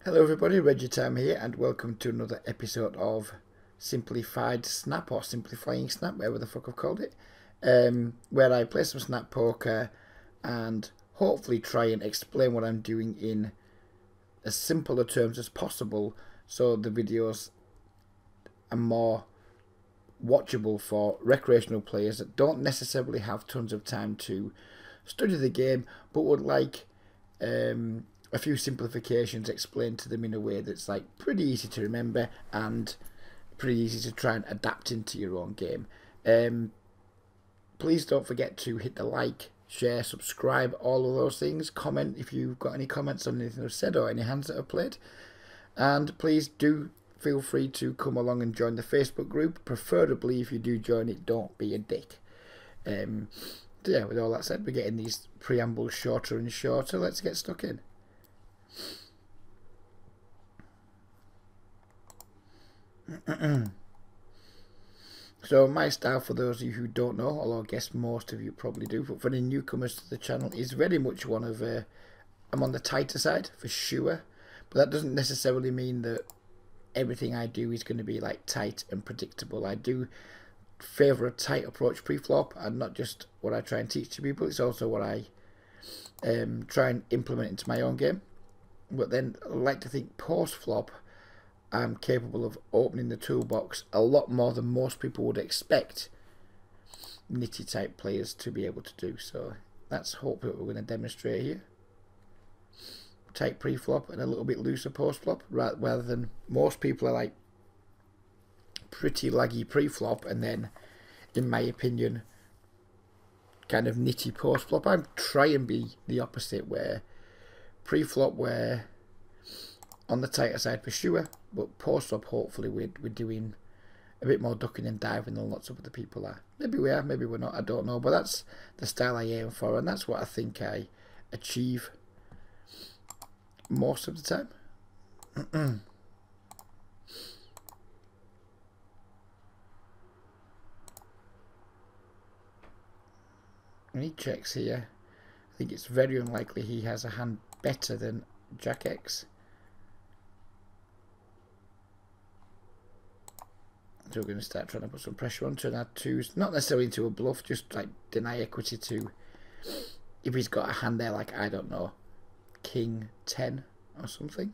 Hello everybody, Reggie Time here and welcome to another episode of Simplified Snap or Simplifying Snap, whatever the fuck I've called it, where I play some snap poker and hopefully try and explain what I'm doing in as simpler terms as possible so the videos are more watchable for recreational players that don't necessarily have tons of time to study the game but would like a few simplifications explained to them in a way that's like pretty easy to remember and pretty easy to try and adapt into your own game. Please don't forget to hit the like, share, subscribe, all of those things. Comment if you've got any comments on anything I've said or any hands that I've played. And please do feel free to come along and join the Facebook group. Preferably, if you do join it, don't be a dick. So yeah, with all that said, we're getting these preambles shorter and shorter. Let's get stuck in. So my style, for those of you who don't know, although I guess most of you probably do, but for any newcomers to the channel, is very much one of I'm on the tighter side for sure, but that doesn't necessarily mean that everything I do is going to be like tight and predictable. I do favour a tight approach pre-flop, and not just what I try and teach to people, it's also what I try and implement into my own game. But then I like to think post-flop I'm capable of opening the toolbox a lot more than most people would expect nitty type players to be able to do. So that's hopefully what we're going to demonstrate here. Tight pre-flop and a little bit looser post-flop, rather than most people are like pretty laggy pre-flop and then, in my opinion, kind of nitty post-flop. I'm trying to be the opposite, where pre-flop we're on the tighter side for sure, but post-flop hopefully we're doing a bit more ducking and diving than lots of other people are. Maybe we are, maybe we're not, I don't know, but that's the style I aim for, and that's what I think I achieve most of the time. And he checks here. I think it's very unlikely he has a hand better than Jack X. So we're going to start trying to put some pressure on, turn our twos, not necessarily into a bluff, just like deny equity to, if he's got a hand there like, I don't know, King 10 or something.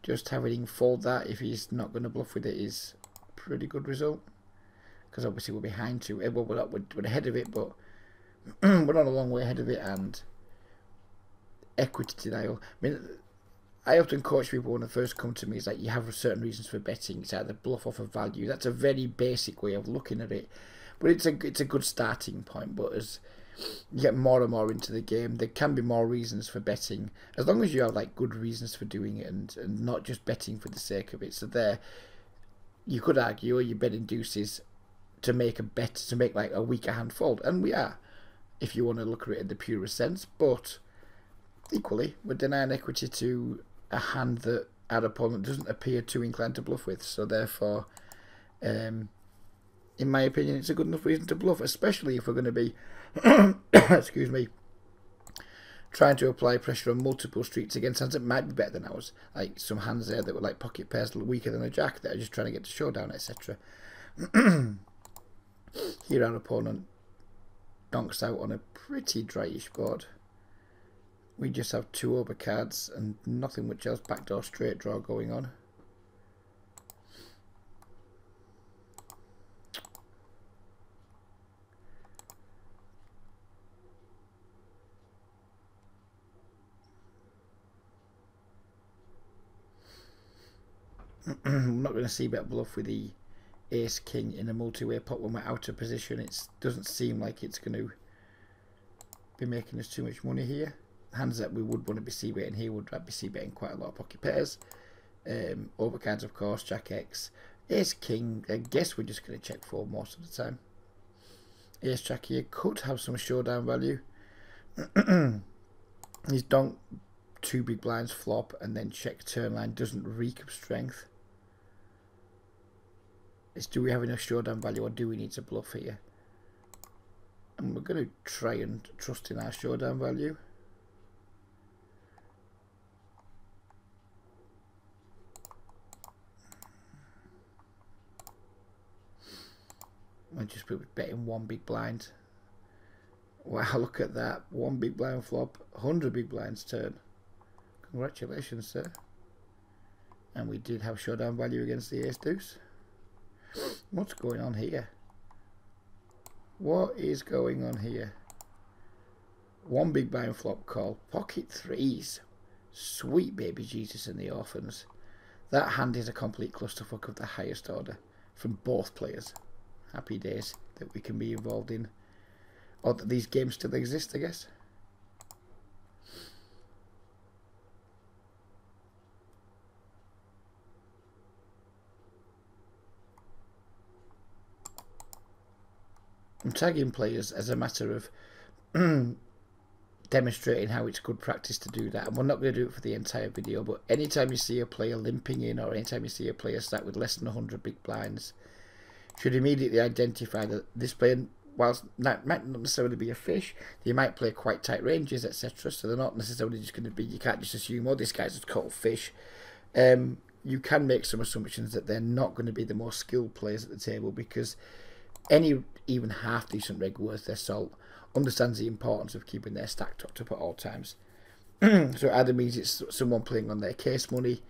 Just having him fold that if he's not going to bluff with it is a pretty good result. Because obviously we're behind two, well, we're ahead of it, but we're not a long way ahead of it, and equity denial. I mean, I often coach people when they first come to me, it's like you have certain reasons for betting. It's either bluff off of value. That's a very basic way of looking at it, but it's a good starting point. But as you get more and more into the game, there can be more reasons for betting, as long as you have like good reasons for doing it and not just betting for the sake of it. So there, you could argue, your betting deuces to make a bet, to make like a weaker hand fold, and we are, if you want to look at it in the purest sense. But equally, we're denying equity to a hand that our opponent doesn't appear too inclined to bluff with. So therefore, in my opinion, it's a good enough reason to bluff, especially if we're going to be excuse me, trying to apply pressure on multiple streets against hands that might be better than ours, like some hands there that were like pocket pairs a little weaker than a jack that are just trying to get to showdown, etc. Here our opponent donks out on a pretty dryish board. We just have two overcards and nothing much else, backdoor straight draw going on. I'm not going to see bet bluff with the ace king in a multi-way pot when we're out of position. It doesn't seem like it's going to be making us too much money here. Hands that we would want to be c-betting here would be c-betting quite a lot of pocket pairs. Overcards, of course, Jack X. Ace King, I guess we're just going to check fold most of the time. Ace Jack here could have some showdown value. His donk, two big blinds flop, and then check turn line doesn't reek of strength. It's, do we have enough showdown value, or do we need to bluff here? And we're going to try and trust in our showdown value. to just be betting one big blind. Wow, look at that. One big blind flop, 100 big blinds turn. Congratulations, sir. And we did have showdown value against the ace deuce. What's going on here? What is going on here? One big blind flop call. Pocket threes. Sweet baby Jesus and the orphans. That hand is a complete clusterfuck of the highest order from both players. Happy days that we can be involved in. Or that these games still exist, I guess. I'm tagging players as a matter of demonstrating how it's good practice to do that, and we're not going to do it for the entire video, but anytime you see a player limping in, or anytime you see a player start with less than 100 big blinds, you should immediately identify that this player, whilst might not necessarily be a fish, they might play quite tight ranges, etc. So they're not necessarily just going to be, you can't just assume, oh, this guy's a called fish. You can make some assumptions that they're not going to be the most skilled players at the table, because any even half decent rig worth their salt understands the importance of keeping their stack topped up at all times. So it either means it's someone playing on their case money,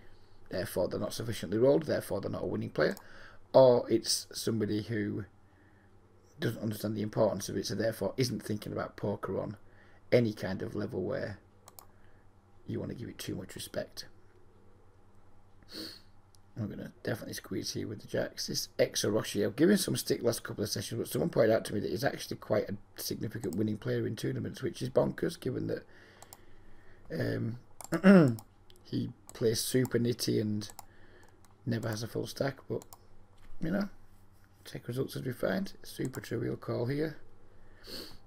therefore they're not sufficiently rolled, therefore they're not a winning player, or it's somebody who doesn't understand the importance of it, so therefore isn't thinking about poker on any kind of level where you want to give it too much respect. I'm going to definitely squeeze here with the jacks. This Exoroshi, I've given some stick last couple of sessions, but someone pointed out to me that he's actually quite a significant winning player in tournaments, which is bonkers, given that he plays super nitty and never has a full stack. But, you know, take results as we find. Super trivial call here.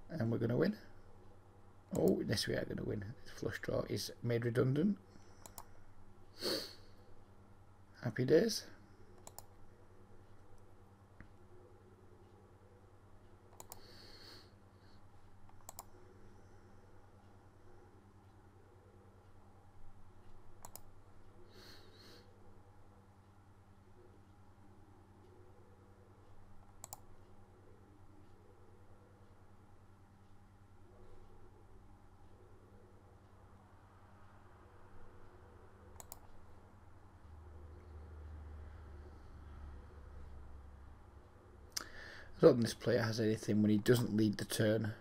And we're going to win. Oh, yes, we are going to win. This flush draw is made redundant. Happy days. I don't think this player has anything when he doesn't lead the turn.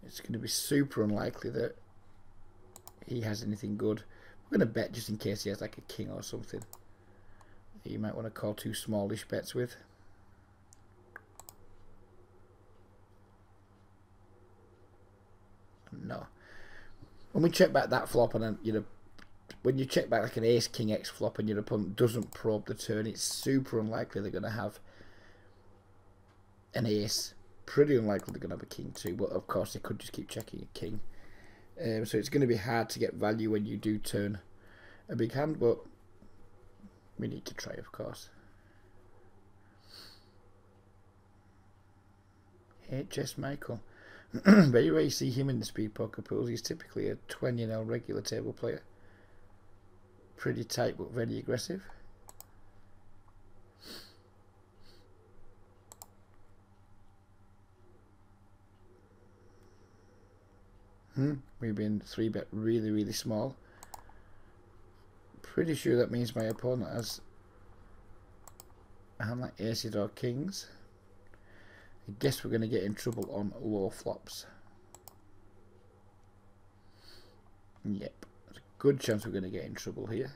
It's going to be super unlikely that he has anything good. We're going to bet just in case he has like a king or something that you might want to call two smallish bets with. No. When we check back that flop, and then, you know, when you check back like an ace king x flop and your opponent doesn't probe the turn, it's super unlikely they're going to have an ace. Pretty unlikely they're going to have a king too, but of course they could just keep checking a king. So it's going to be hard to get value when you do turn a big hand, but we need to try, of course. HS Michael. Very rare you see him in the speed poker pools. He's typically a 20-0 regular table player. Pretty tight but very aggressive. We've been 3-bet really small. Pretty sure that means my opponent has a hand like aces or kings. I guess we're going to get in trouble on low flops. Yep, there's a good chance we're going to get in trouble here.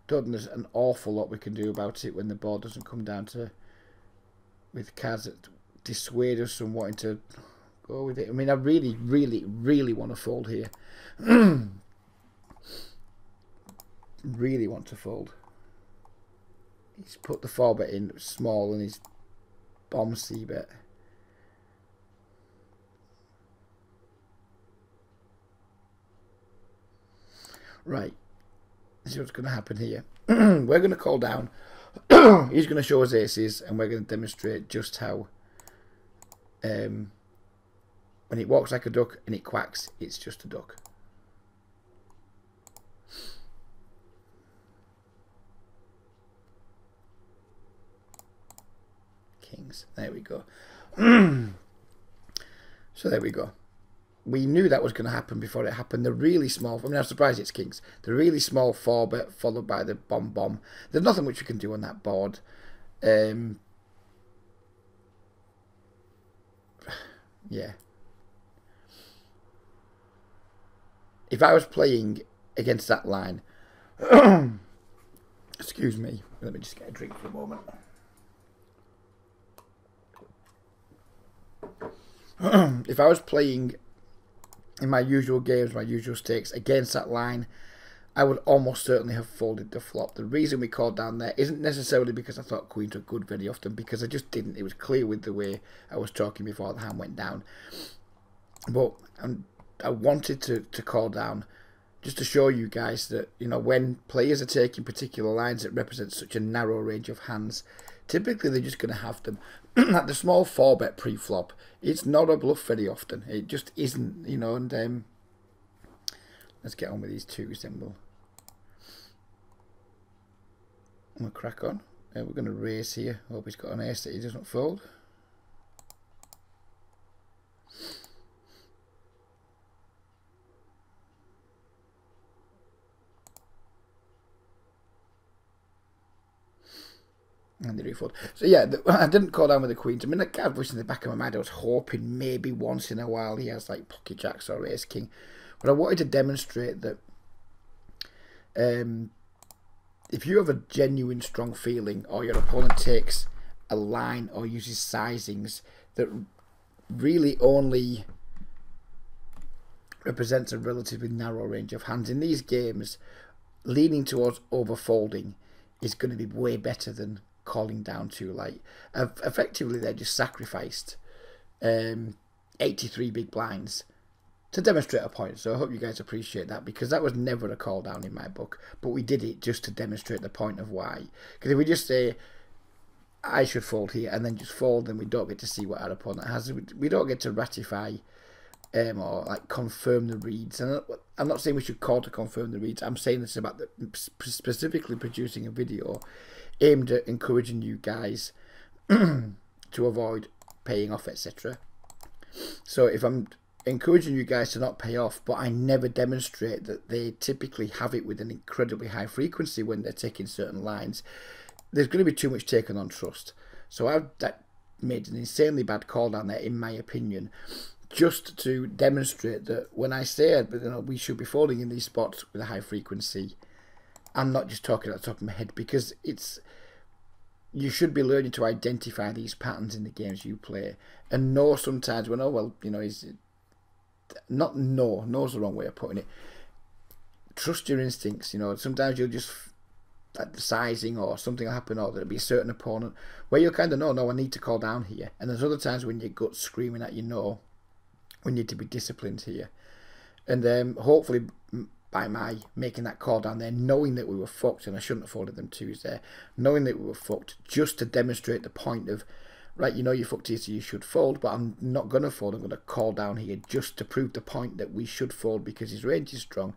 Don't think there's an awful lot we can do about it when the board doesn't come down to with cards that dissuade us from wanting to go with it. I mean, I really want to fold here. Really want to fold. He's put the 4-bet in small and he's bomb c-bet. Right. This is what's going to happen here. We're going to call down. He's going to show us aces and we're going to demonstrate just how when it walks like a duck and it quacks, it's just a duck. kings. There we go. So there we go. We knew that was going to happen before it happened. The really small, I mean, I'm surprised it's kings. The really small 4-bet followed by the bomb. There's nothing which we can do on that board. Yeah. If I was playing against that line, excuse me, let me just get a drink for a moment. If I was playing in my usual games, my usual stakes against that line, I would almost certainly have folded the flop. The reason we called down there isn't necessarily because I thought queens were good very often, because I just didn't. It was clear with the way I was talking before the hand went down. But I wanted to call down just to show you guys that, you know, when players are taking particular lines that represent such a narrow range of hands, typically they're just going to have them. Like the small 4-bet pre-flop, it's not a bluff very often. It just isn't, you know. And let's get on with these twos, then we'll crack on. We're going to raise here. Hope he's got an ace that he doesn't fold. And the refold. So yeah, I didn't call down with the queens. I mean, like, I was in the back of my mind, I was hoping maybe once in a while he has like pocket jacks or ace king. But I wanted to demonstrate that if you have a genuine strong feeling, or your opponent takes a line or uses sizings that really only represents a relatively narrow range of hands in these games, leaning towards overfolding is going to be way better than calling down too light. Effectively, they just sacrificed 83 big blinds to demonstrate a point. So I hope you guys appreciate that, because that was never a call down in my book, but we did it just to demonstrate the point of why. Because if we just say I should fold here and then just fold, then we don't get to see what our opponent has. We don't get to ratify or like confirm the reads. And I'm not saying we should call to confirm the reads. I'm saying this about specifically producing a video aimed at encouraging you guys to avoid paying off, etc. So if I'm encouraging you guys to not pay off, but I never demonstrate that they typically have it with an incredibly high frequency when they're taking certain lines, there's going to be too much taken on trust. So I've made an insanely bad call down there, in my opinion, just to demonstrate that when I say, you know, we should be folding in these spots with a high frequency, I'm not just talking at the top of my head, because you should be learning to identify these patterns in the games you play and know sometimes when, oh well, you know, know's the wrong way of putting it. Trust your instincts, you know. Sometimes you'll just, like the sizing or something will happen, or there'll be a certain opponent where you'll kind of know, no, I need to call down here. And there's other times when your gut's screaming at you, no, we need to be disciplined here. And hopefully by my making that call down there, knowing that we were fucked, and I shouldn't have folded them twos there, knowing that we were fucked, just to demonstrate the point of, right, you know you're fucked here, so you should fold, but I'm not going to fold. I'm going to call down here just to prove the point that we should fold because his range is strong.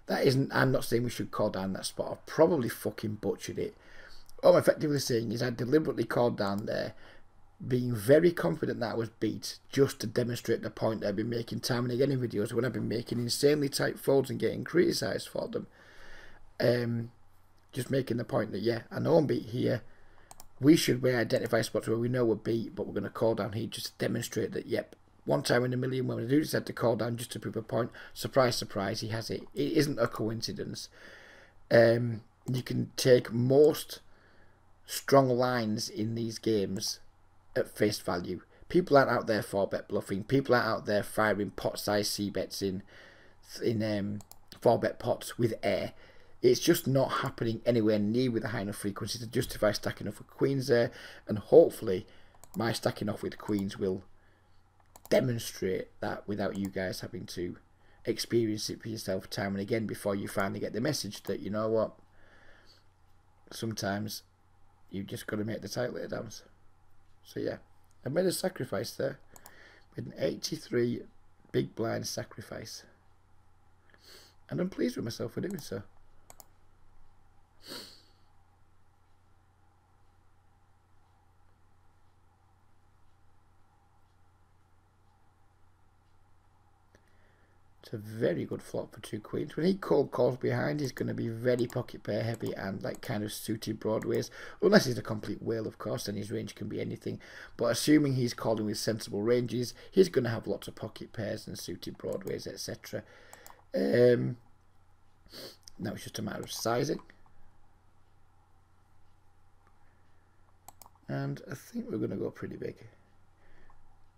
That isn't, I'm not saying we should call down that spot. I've probably fucking butchered it. All I'm effectively saying is I deliberately called down there, being very confident that I was beat, just to demonstrate the point that I've been making time and again in videos when I've been making insanely tight folds and getting criticised for them. Just making the point that, yeah, I know I'm beat here. We should identify spots where we know we're beat, but we're going to call down here just to demonstrate that, yep, one time in a million when we do decide to call down just to prove a point, surprise, surprise, he has it. It isn't a coincidence. You can take most strong lines in these games at face value. People aren't out there 4-bet bluffing. People aren't out there firing pot-sized C-bets in 4-bet pots with air. It's just not happening anywhere near with a high enough frequency to justify stacking off with queens there. And hopefully my stacking off with queens will demonstrate that without you guys having to experience it for yourself time and again before you finally get the message that, you know what, sometimes you just got to make the tight later downs. So yeah, I made a sacrifice there with an 83 big blind sacrifice, and I'm pleased with myself for doing so. It's a very good flop for 2 queens. When he cold calls behind, he's going to be very pocket pair heavy and like kind of suited broadways. Unless he's a complete whale, of course, then his range can be anything. But assuming he's calling with sensible ranges, he's going to have lots of pocket pairs and suited broadways, etc. Now it's just a matter of sizing. And I think we're going to go pretty big.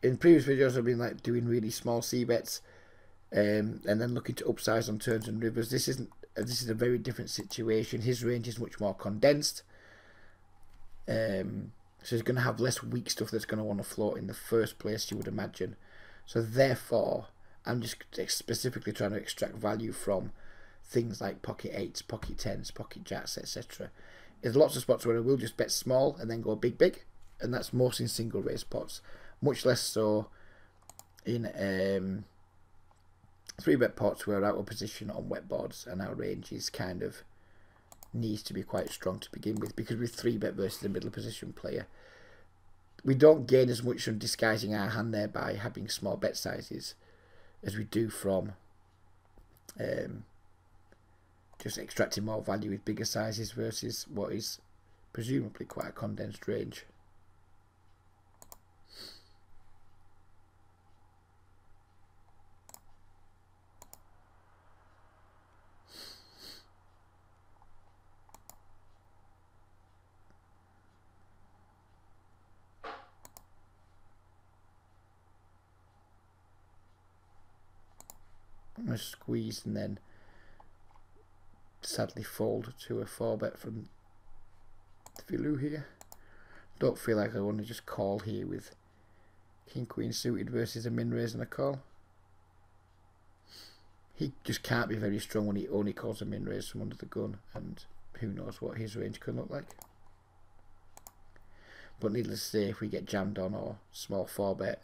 In previous videos, I've been like doing really small C bets. And then looking to upsize on turns and rivers. This is a very different situation. His range is much more condensed, so he's going to have less weak stuff that's going to want to float in the first place, you would imagine. So therefore, I'm just specifically trying to extract value from things like pocket 8s, pocket 10s, pocket jacks, etc. There's lots of spots where I will just bet small and then go big, and that's most in single raise pots. Much less so in 3-bet pots where we're out of position on wet boards and our range is kind of needs to be quite strong to begin with, because with 3-bet versus a middle position player, we don't gain as much from disguising our hand there by having small bet sizes as we do from just extracting more value with bigger sizes versus what is presumably quite a condensed range. I'm going to squeeze and then sadly fold to a 4-bet from Filou here. Don't feel like I want to just call here with King Queen suited versus a min raise and a call. He just can't be very strong when he only calls a min raise from under the gun, and who knows what his range can look like. But needless to say, if we get jammed on or small 4-bet,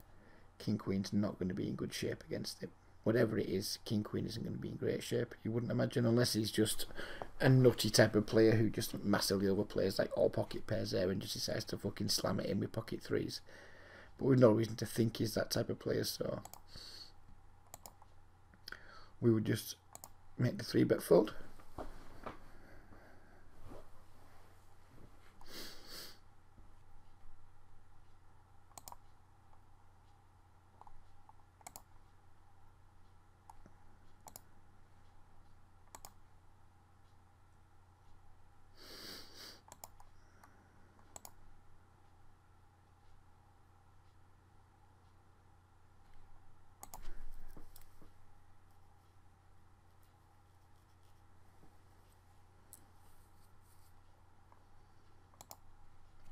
King Queen's not going to be in good shape against him. Whatever it is, King Queen isn't going to be in great shape, you wouldn't imagine, unless he's just a nutty type of player who just massively overplays like all pocket pairs there and just decides to fucking slam it in with pocket 3s. But we've no reason to think he's that type of player, so we would just make the 3-bet fold.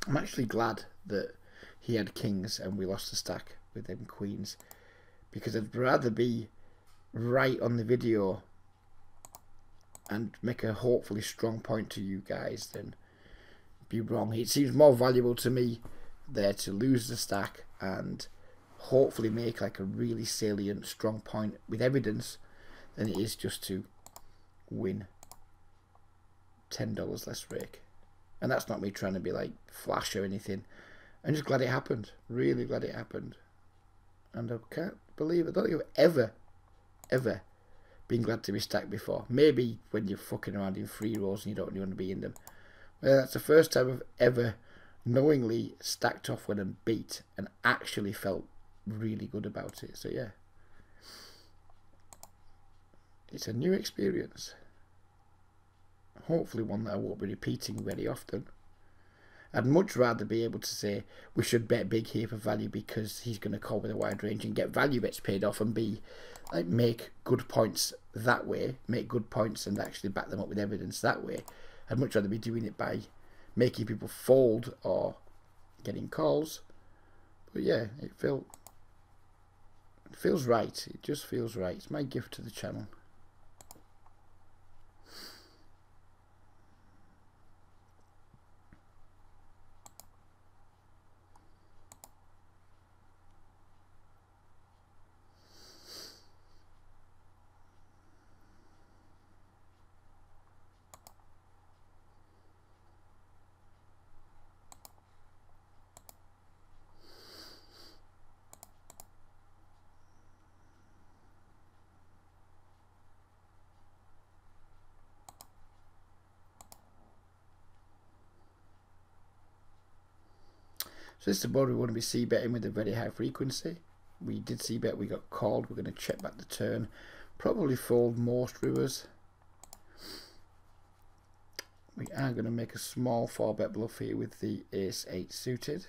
I'm actually glad that he had kings and we lost the stack with them queens, because I'd rather be right on the video and make a hopefully strong point to you guys than be wrong. It seems more valuable to me there to lose the stack and hopefully make like a really salient strong point with evidence than it is just to win $10 less rake. And that's not me trying to be like flash or anything. I'm just glad it happened. Really glad it happened. And I can't believe it. I don't think I've ever been glad to be stacked before. Maybe when you're fucking around in free rolls and you don't really want to be in them. Well, that's the first time I've ever knowingly stacked off when I'm beat and actually felt really good about it. So yeah, it's a new experience. Hopefully one that I won't be repeating very often. I'd much rather be able to say we should bet big here for value because he's going to call with a wide range and get value bets paid off and be like make good points that way, make good points and actually back them up with evidence that way. I'd much rather be doing it by making people fold or getting calls. But yeah, it feels right. It just feels right. It's my gift to the channel. So this is the board we want to be c-betting with a very high frequency. We did c-bet, we got called. We're going to check back the turn. Probably fold most rivers. We are going to make a small 4-bet bluff here with the ace-8 suited.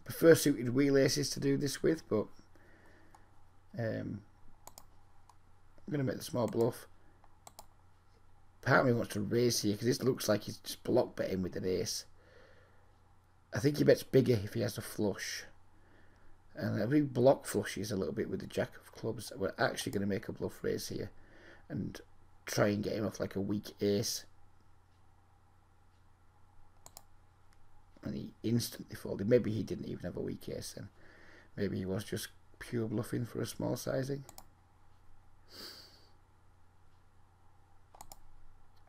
Prefer suited wheel aces to do this with, but I'm going to make the small bluff. Part of me wants to raise here because this looks like he's just block betting with an ace. I think he bets bigger if he has a flush. And I believe block flushes a little bit with the jack of clubs. We're actually going to make a bluff raise here and try and get him off like a weak ace. And he instantly folded. Maybe he didn't even have a weak ace then. Maybe he was just pure bluffing for a small sizing.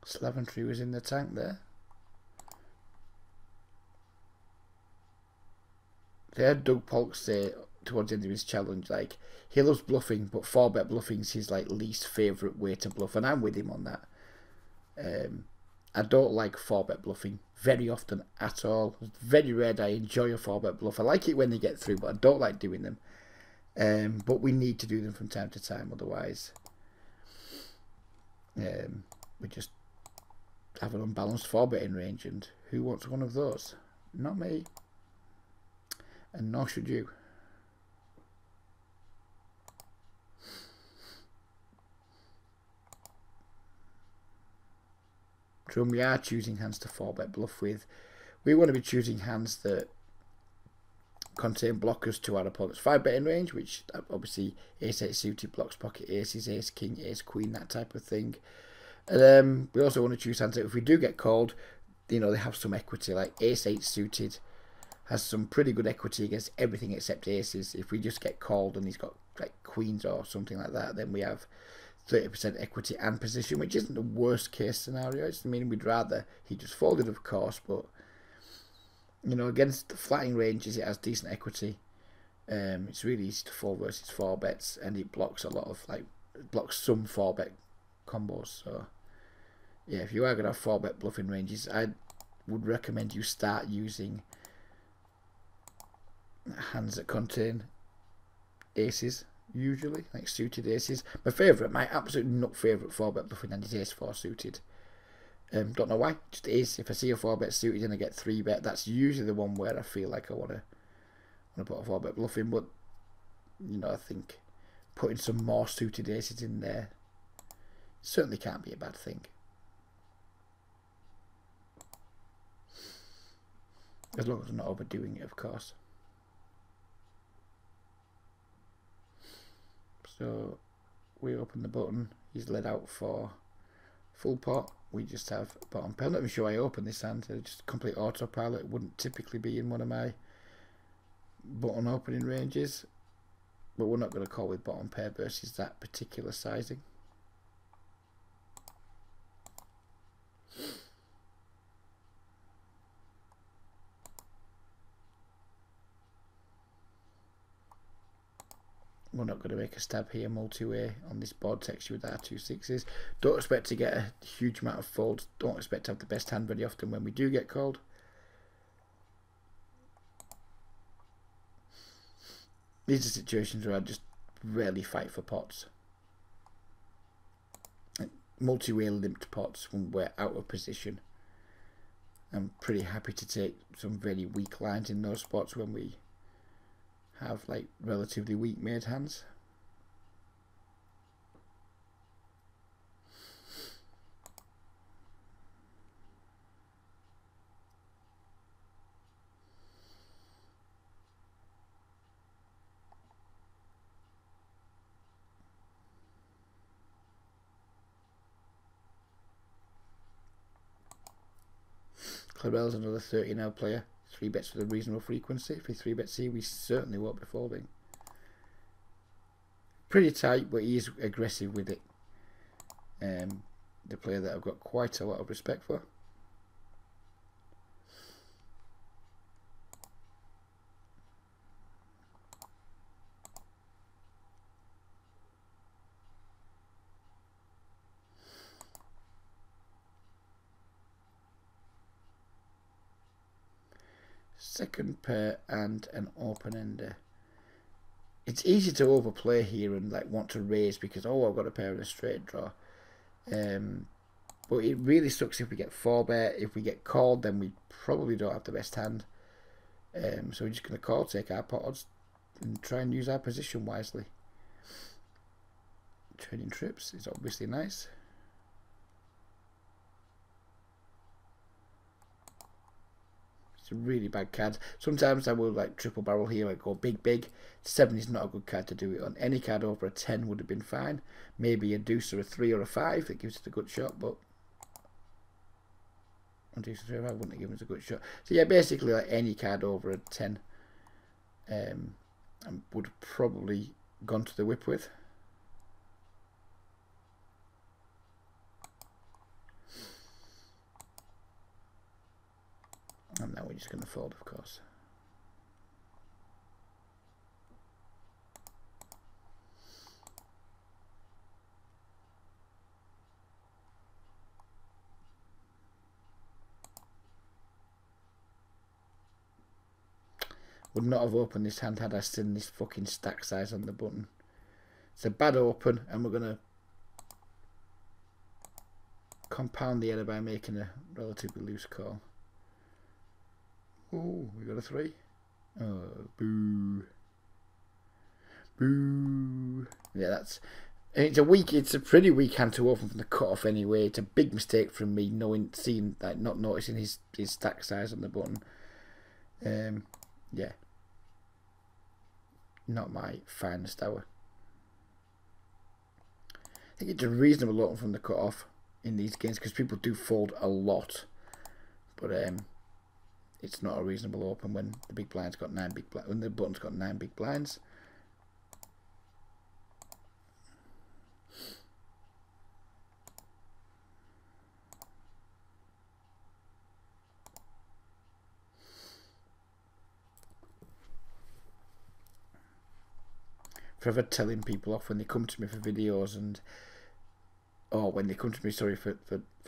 Slaventry was in the tank there. They had Doug Polk say towards the end of his challenge, like, he loves bluffing, but 4-bet bluffing is his like least favourite way to bluff, and I'm with him on that. I don't like 4-bet bluffing very often at all. It's very rare that I enjoy a 4-bet bluff. I like it when they get through, but I don't like doing them. But we need to do them from time to time, otherwise we just have an unbalanced 4-betting range, and who wants one of those? Not me. And nor should you. So when we are choosing hands to 4-bet bluff with, we want to be choosing hands that contain blockers to our opponent's 5-betting range, which obviously ace-8 suited blocks pocket aces, ace-king, ace-queen, that type of thing. And we also want to choose hands that if we do get called, you know, they have some equity, like ace-8 suited has some pretty good equity against everything except aces. If we just get called and he's got like queens or something like that, then we have 30% equity and position, which isn't the worst case scenario. It's, I mean, we'd rather he just folded, of course, but you know, against the flatting ranges, it has decent equity. It's really easy to fold versus 4-bets, and it blocks a lot of blocks some 4-bet combos. So yeah, if you are gonna have 4-bet bluffing ranges, I would recommend you start using hands that contain aces, usually like suited aces. My absolute nut favourite 4-bet bluffing hand is ace-4 suited. Don't know why, just is. If I see a 4-bet suited and I get 3-bet, that's usually the one where I feel like I want to put a 4-bet bluff in. But you know, I think putting some more suited aces in there certainly can't be a bad thing, as long as I'm not overdoing it, of course. So we open the button, he's led out for full pot. We just have bottom pair. I'm not even sure I open this hand, it's just complete autopilot. It wouldn't typically be in one of my button opening ranges, but we're not going to call with bottom pair versus that particular sizing. We're not going to make a stab here multi-way on this board texture with our 2 6s. Don't expect to get a huge amount of folds. Don't expect to have the best hand very often when we do get called. These are situations where I just rarely fight for pots. Multi-way limped pots when we're out of position. I'm pretty happy to take some very weak lines in those spots when we have like relatively weak made hands. Clarell's another 30 now player. 3-bets with a reasonable frequency. If he 3-bets here, we certainly won't be folding. Pretty tight, but he is aggressive with it. The player that I've got quite a lot of respect for. second pair and an open-ender. It's easy to overplay here and like want to raise because, oh, I've got a pair of a straight draw. But it really sucks if we get 4-bet. If we get called, then we probably don't have the best hand. So we're just going to call, take our pot odds, and try and use our position wisely. Trading trips is obviously nice. It's a really bad card. Sometimes I will like triple barrel here, like go big. 7 is not a good card to do it on. Any card over a 10 would have been fine. Maybe a deuce or a 3 or a 5 that gives it a good shot, but a deuce or 3 or 5 wouldn't have given us a good shot. So yeah, basically like any card over a 10 I would have probably gone to the whip with. And now we're just going to fold, of course. Would not have opened this hand had I seen this fucking stack size on the button. It's a bad open, and we're going to compound the error by making a relatively loose call. Oh, we got a 3. Oh, boo. Boo. Yeah, that's... It's a pretty weak hand to open from the cutoff anyway. It's a big mistake from me not noticing his stack size on the button. Yeah. Not my finest hour. I think it's a reasonable open from the cutoff in these games because people do fold a lot. But it's not a reasonable open when the big blind's got 9 big blinds, when the button's got 9 big blinds. Forever telling people off when they come to me for videos or when they come to me, for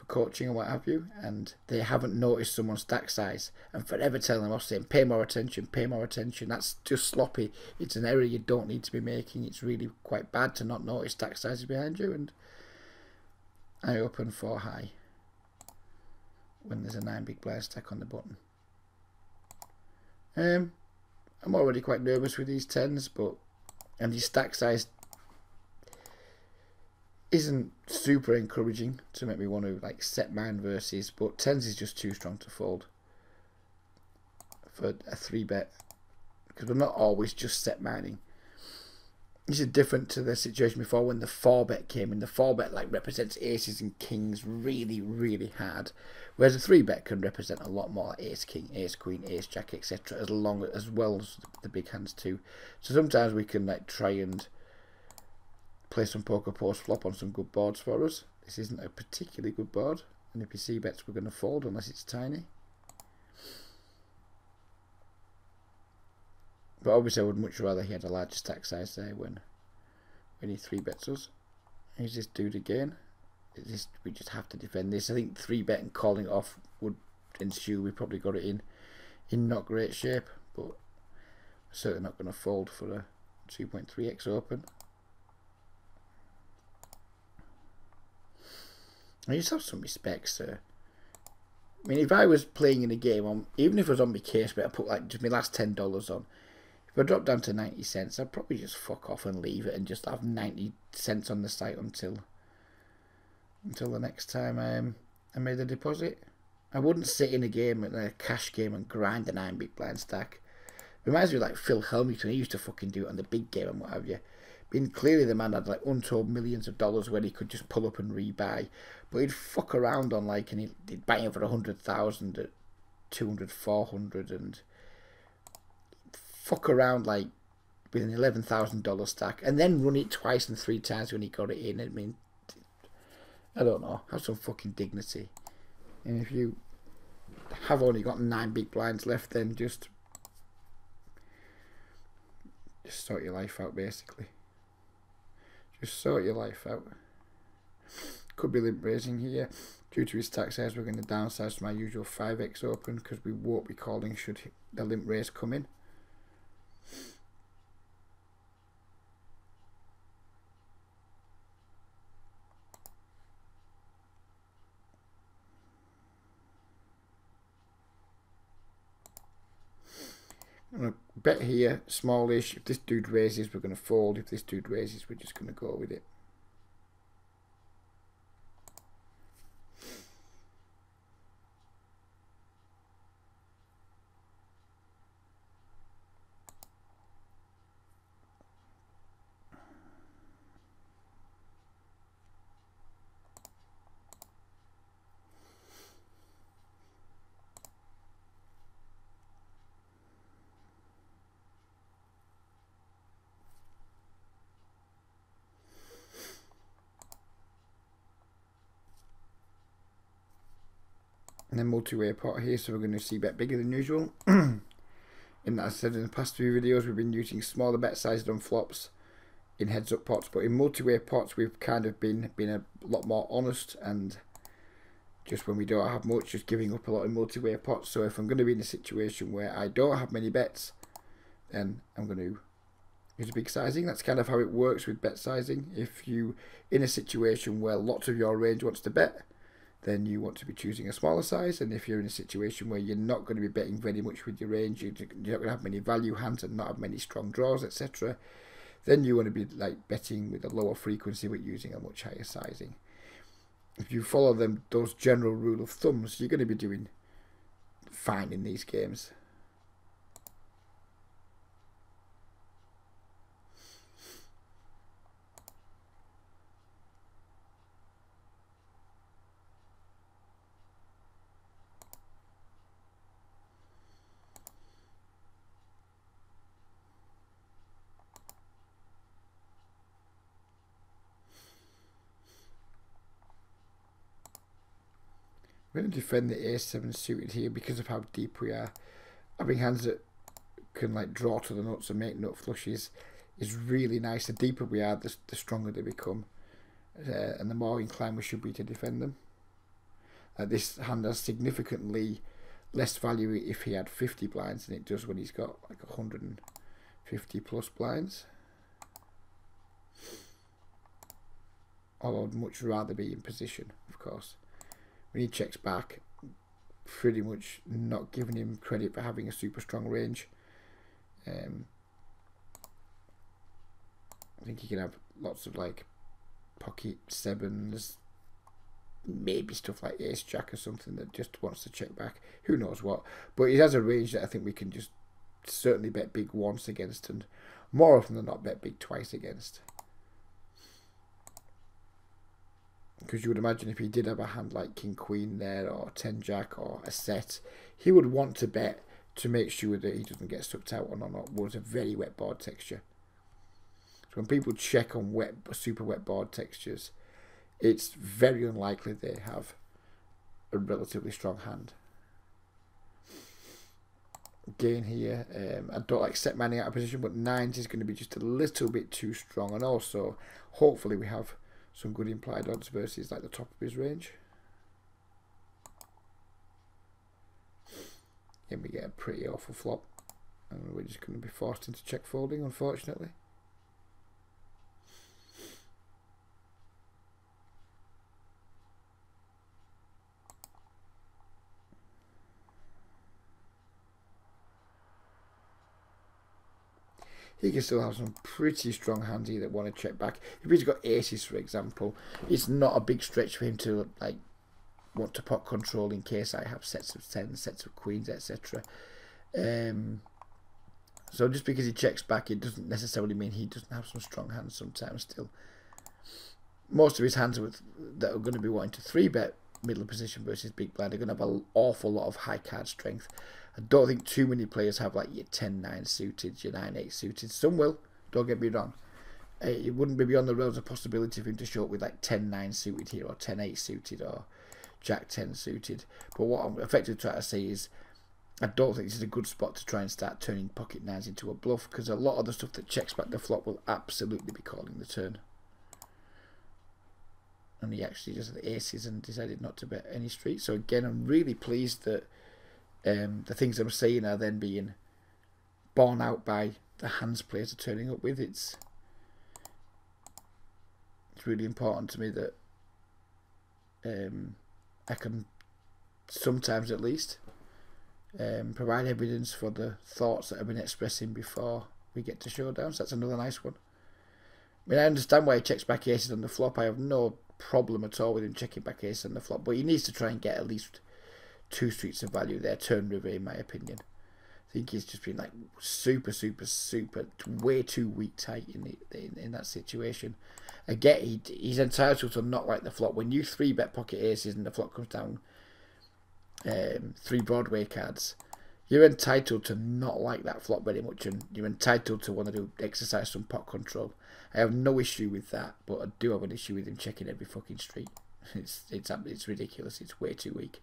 coaching or what have you, and they haven't noticed someone's stack size, and forever telling them off saying pay more attention. That's just sloppy. It's an error you don't need to be making. It's really quite bad to not notice stack sizes behind you, and I open 4 high when there's a 9 big blind stack on the button. I'm already quite nervous with these 10s, and his stack size isn't super encouraging to make me want to like set mine versus, but 10s is just too strong to fold for a 3-bet because we're not always just set mining. This is different to the situation before when the 4-bet came in. The 4-bet like represents aces and kings really hard, whereas a 3-bet can represent a lot more, like ace king, ace queen, ace jack, etc. as well as the big hands too. So sometimes we can like try and play some poker post flop on some good boards for us. This isn't a particularly good board, and if you see bets we're going to fold unless it's tiny. But obviously I would much rather he had a larger stack size there when he 3-bets us. Here's this dude again. We just have to defend this. I think 3-bet and calling it off would ensue. We probably got it in not great shape, but certainly not going to fold for a 2.3x open. I just have some respect, sir. I mean, if I was playing in a game, even if it was on my case, but I put like just my last $10 on, if I dropped down to 90 cents, I'd probably just fuck off and leave it and just have 90 cents on the site until the next time I made a deposit. I wouldn't sit in a game, in a cash game, and grind a 9 big blind stack. Reminds me of like Phil Helmington. He used to fucking do it on the big game and what have you. I mean, clearly the man had like untold millions of dollars where he could just pull up and rebuy, but he'd fuck around on like, and he'd buy him for 100,000 at 200, 400, and fuck around like with an $11,000 stack, and then run it twice and 3 times when he got it in. I mean, I don't know. Have some fucking dignity. And if you have only got 9 big blinds left, then just sort your life out, basically. Just sort your life out. Could be limp raising here. Due to his stack size, we're going to downsize to my usual 5x open because we won't be calling should the limp raise come in. I'm going to bet here, smallish. If this dude raises, we're going to fold. If this dude raises, we're just going to go with it. And then multi-way pot here, so we're going to see bet bigger than usual. In that, I said in the past few videos, we've been using smaller bet sizes on flops in heads up pots, but in multi-way pots we've kind of been a lot more honest, and just when we don't have much, just giving up a lot in multi-way pots. So if I'm going to be in a situation where I don't have many bets, then I'm going to use a big sizing. That's kind of how it works with bet sizing. If you in a situation where lots of your range wants to bet, then you want to be choosing a smaller size. And if you're in a situation where you're not going to be betting very much with your range, you're not going to have many value hands and not have many strong draws, etc., then you want to be like betting with a lower frequency but using a much higher sizing. If you follow those general rule of thumbs, you're going to be doing fine in these games. We're going to defend the A7 suited here because of how deep we are. Having hands that can like draw to the nuts and make nut flushes is really nice. The deeper we are, the stronger they become, and the more inclined we should be to defend them. This hand has significantly less value if he had 50 blinds than it does when he's got like 150 plus blinds. Although I'd much rather be in position, of course. When he checks back, pretty much not giving him credit for having a super strong range. I think he can have lots of like pocket sevens, maybe stuff like ace jack or something that just wants to check back. Who knows what? But he has a range that I think we can just certainly bet big once against, and more often than not bet big twice against. Because you would imagine if he did have a hand like King Queen there, or 10 Jack, or a set, he would want to bet to make sure that he doesn't get sucked out on what a very wet board texture. So when people check on super wet board textures, it's very unlikely they have a relatively strong hand. Again here, I don't like set mining out of position, but 9s is going to be just a little bit too strong, and also hopefully we have some good implied odds versus like the top of his range. And we get a pretty awful flop, and we're just going to be forced into check folding, unfortunately. He can still have some pretty strong hands here that want to check back. If he's got aces, for example, it's not a big stretch for him to like want to pot control in case I have sets of 10s, sets of queens, etc. So just because he checks back, it doesn't necessarily mean he doesn't have some strong hands sometimes still. Most of his hands that are going to be wanting to 3-bet middle position versus big blind are going to have an awful lot of high card strength. I don't think too many players have like your 10-9 suited, your 9-8 suited. Some will, don't get me wrong. It wouldn't be beyond the realms of possibility for him to show up with like 10-9 suited here, or 10-8 suited, or Jack 10 suited. But what I'm effectively trying to say is, I don't think this is a good spot to try and start turning pocket 9s into a bluff, because a lot of the stuff that checks back the flop will absolutely be calling the turn. and he actually just had aces and decided not to bet any street. So again, I'm really pleased that the things I'm saying are then being borne out by the hands players are turning up with. It's really important to me that I can sometimes at least provide evidence for the thoughts that I've been expressing before we get to showdowns. That's another nice one. I mean, I understand why he checks back aces on the flop. I have no problem at all with him checking back aces on the flop, but he needs to try and get at least 2 streets of value there, turn river, in my opinion. I think he's just been like super, way too weak tight in that situation. Again, he's entitled to not like the flop. When you 3-bet pocket aces and the flop comes down 3 Broadway cards, you're entitled to not like that flop very much, and you're entitled to want to exercise some pot control. I have no issue with that, but I do have an issue with him checking every fucking street. It's ridiculous. It's way too weak.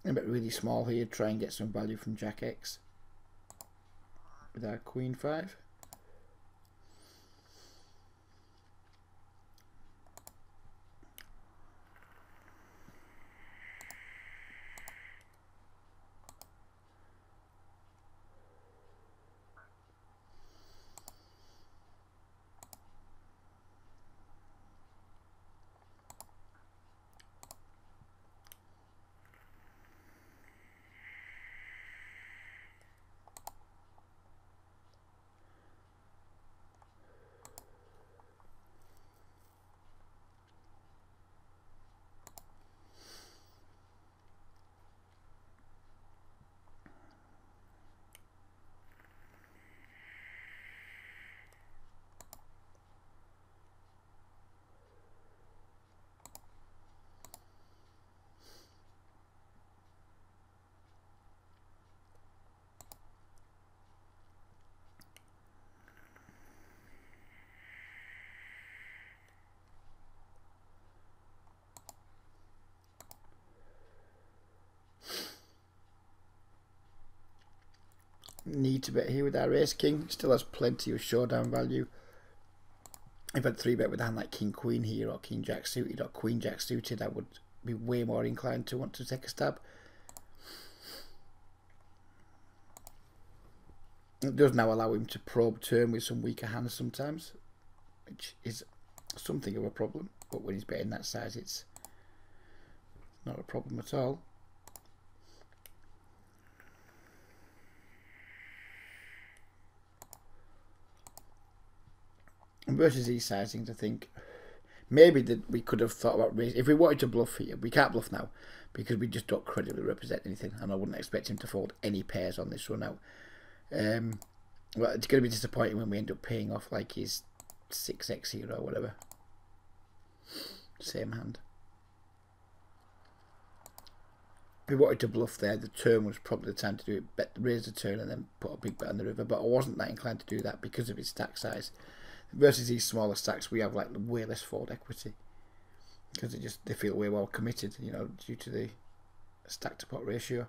A bit really small here, try and get some value from Jack X with our Queen 5. Need to bet here with our ace king. Still has plenty of showdown value. If I had 3-bet with a hand like king queen here, or king jack suited, or queen jack suited, I would be way more inclined to want to take a stab. It does now allow him to probe turn with some weaker hands sometimes, which is something of a problem, but when he's betting that size, it's not a problem at all. And versus these sizings, I think maybe that we could have thought about raising. If we wanted to bluff here, we can't bluff now because we just don't credibly represent anything, and I wouldn't expect him to fold any pairs on this run out. Well, it's going to be disappointing when we end up paying off like his 6x here or whatever. Same hand. If we wanted to bluff there, the turn was probably the time to do it. Raise the turn and then put a big bet on the river, but I wasn't that inclined to do that because of his stack size. Versus these smaller stacks, we have like way less fold equity because they feel way well committed, you know, due to the stack to pot ratio.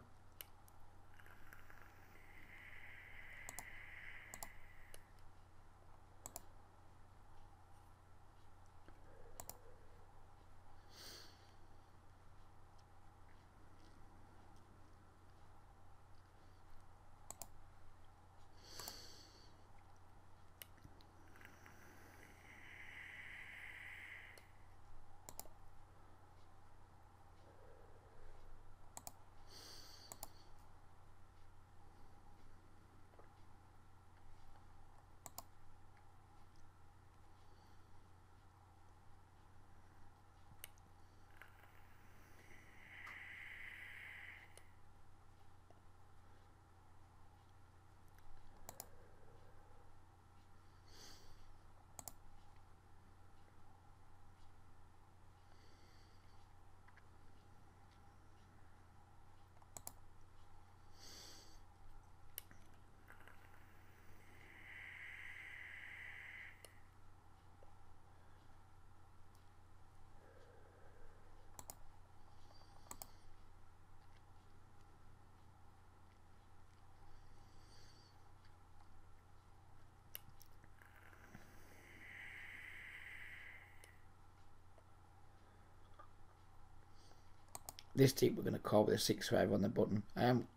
this deep we're going to call with a 6-5 on the button. I am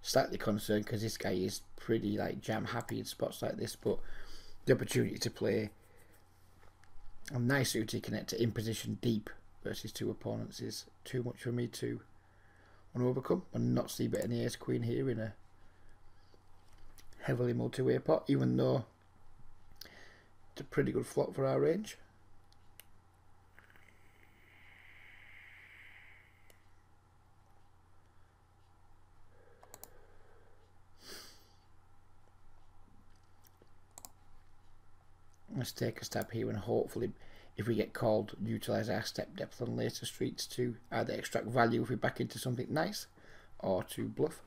slightly concerned because this guy is pretty like jam happy in spots like this, but the opportunity to play a nice suited connector in position deep versus 2 opponents is too much for me to want to overcome, and not see better than the ace queen here in a heavily multi-way pot, even though it's a pretty good flop for our range. Let's take a stab here and hopefully, if we get called, utilise our step depth on later streets to either extract value if we back into something nice or to bluff.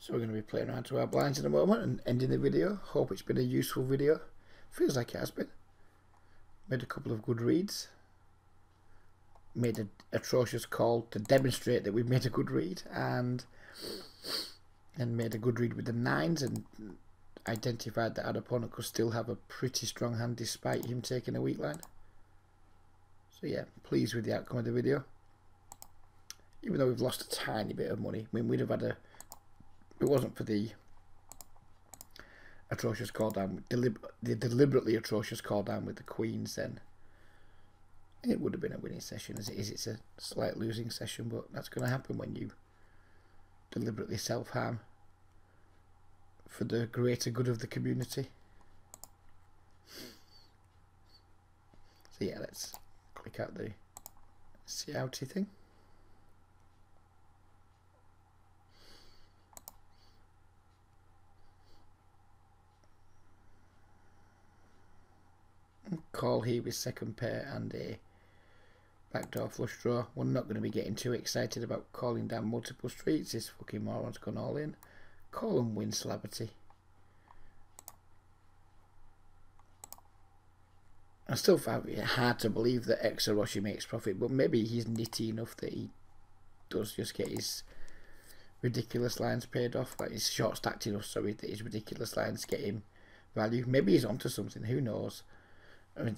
So we're going to be playing around to our blinds in a moment and ending the video. Hope it's been a useful video. Feels like it has been. Made a couple of good reads. Made an atrocious call to demonstrate that we've made a good read, and made a good read with the 9s, and identified that our opponent could still have a pretty strong hand despite him taking a weak line. So yeah, pleased with the outcome of the video. Even though we've lost a tiny bit of money. I mean, we'd have had a... If it wasn't for the atrocious call down, the deliberately atrocious call down with the queens, then it would have been a winning session. As it is, it's a slight losing session, but that's going to happen when you deliberately self-harm for the greater good of the community. So yeah, let's click out the see outy thing. Call here with second pair and a backdoor flush draw. We're not going to be getting too excited about calling down multiple streets. This fucking moron's gone all in. Call and win celebrity. I still find it hard to believe that Exaroshi makes profit, but maybe he's nitty enough that he does just get his ridiculous lines paid off. Like he's short stacked enough, sorry, that his ridiculous lines get him value. Maybe he's onto something, who knows. I mean,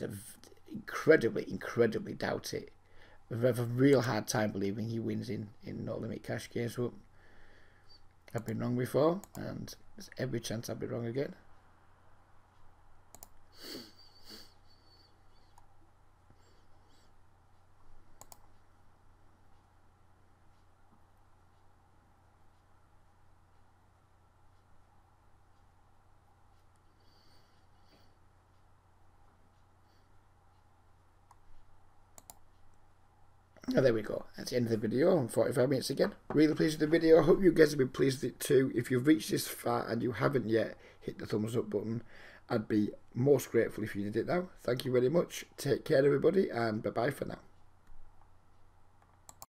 incredibly doubt it. I have a real hard time believing he wins in no limit cash games, but I've been wrong before, and there's every chance I'll be wrong again. And there we go. That's the end of the video. I'm 45 minutes again. Really pleased with the video. I hope you guys have been pleased with it too. If you've reached this far and you haven't yet hit the thumbs up button, I'd be most grateful if you did it now. Thank you very much. Take care everybody, and bye bye for now.